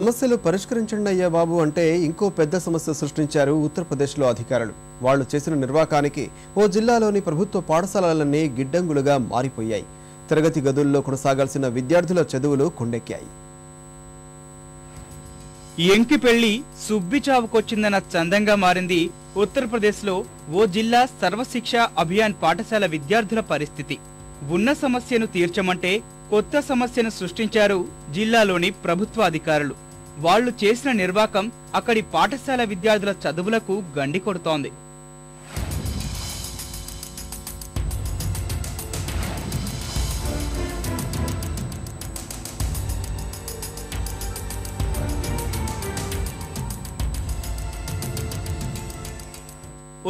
సమస్యలు పరిష్కరించండి అయ్యా బాబు అంటే ఇంకో పెద్ద సమస్య సృష్టించారు ఉత్తరప్రదేశ్లో అధికారులు. వాళ్ళు చేసిన నిర్వాకానికి ఓ జిల్లాలోని ప్రభుత్వ పాఠశాలలన్నీ గిడ్డంగులుగా మారిపోయాయి. తరగతి గదుల్లో కొనసాగాల్సిన విద్యార్థుల చదువులు కొండెక్కాయి. ఎంకి పెళ్లి సుబ్బిచావుకొచ్చిందన్న చందంగా మారింది ఉత్తరప్రదేశ్లో ఓ జిల్లా సర్వశిక్ష అభియాన్ పాఠశాల విద్యార్థుల పరిస్థితి. ఉన్న సమస్యను తీర్చమంటే కొత్త సమస్యను సృష్టించారు జిల్లాలోని ప్రభుత్వ అధికారులు. వాళ్లు చేసిన నిర్వాకం అక్కడి పాఠశాల విద్యార్థుల చదువులకు గండి కొడుతోంది.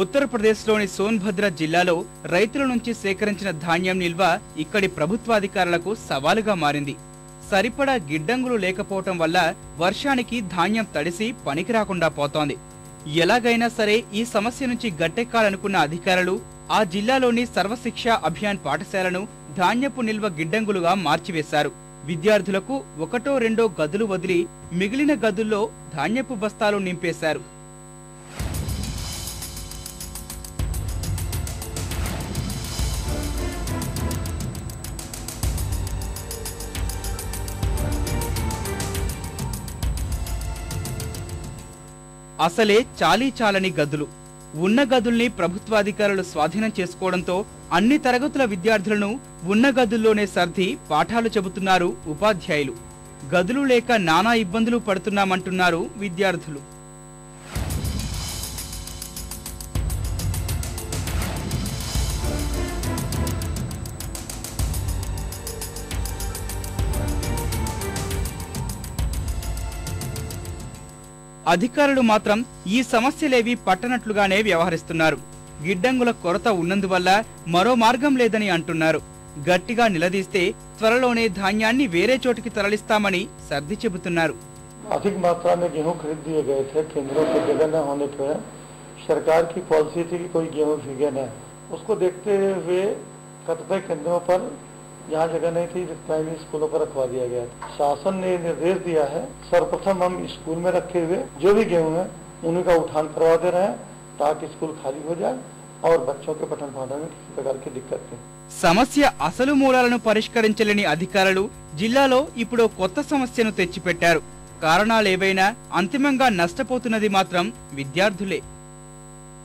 ఉత్తరప్రదేశ్లోని సోన్భద్ర జిల్లాలో రైతుల నుంచి సేకరించిన ధాన్యం నిల్వ ఇక్కడి ప్రభుత్వాధికారులకు సవాలుగా మారింది. సరిపడా గిడ్డంగులు లేకపోవటం వల్ల వర్షానికి ధాన్యం తడిసి పనికిరాకుండా పోతోంది. ఎలాగైనా సరే ఈ సమస్య నుంచి గట్టెక్కాలనుకున్న అధికారులు ఆ జిల్లాలోని సర్వశిక్ష అభియాన్ పాఠశాలను ధాన్యపు నిల్వ గిడ్డంగులుగా మార్చివేశారు. విద్యార్థులకు ఒకటో రెండో గదులు వదిలి మిగిలిన గదుల్లో ధాన్యపు బస్తాలు నింపేశారు. అసలే చాలీచాలని గదులు. ఉన్న గదుల్ని ప్రభుత్వాధికారులు స్వాధీనం చేసుకోవడంతో అన్ని తరగతుల విద్యార్థులను ఉన్న గదుల్లోనే సర్ది పాఠాలు చెబుతున్నారు ఉపాధ్యాయులు. గదులు లేక నానా ఇబ్బందులు పడుతున్నామంటున్నారు విద్యార్థులు. అధికారులు మాత్రం ఈ సమస్యలేవి పట్టనట్లుగానే వ్యవహరిస్తున్నారు. గిడ్డంగుల కొరత ఉన్నందువల్ల మరో మార్గం లేదని అంటున్నారు. గట్టిగా నిలదీస్తే త్వరలోనే ధాన్యాన్ని వేరే చోటికి తరలిస్తామని సర్ది చెబుతున్నారు. अधिक मात्रा में गेहूं खरीद दिए गए थे। केंद्रों पर जगह न होने पर सरकार की पॉलिसी थी कि कोई गेहूं भीगे न। उसको देखते हुए कतिपय केंद्रों पर जहाँ जगह नहीं थी प्राइमरी स्कूलों पर रखवा दिया गया। शासन ने निर्देश दिया है सर्वप्रथम हम स्कूल में रखे हुए जो भी गेहूं है उन्हीं का उठान करवा दे रहे हैं ताकि स्कूल खाली हो जाए और बच्चों के पठन पाठन में किसी प्रकार की दिक्कत नहीं। సమస్య అసలు మూలాలను పరిష్కరించలేని అధికారులు జిల్లాలో ఇప్పుడు కొత్త సమస్యను తెచ్చిపెట్టారు. కారణాలేవైనా అంతిమంగా నష్టపోతున్నది మాత్రం విద్యార్థులే.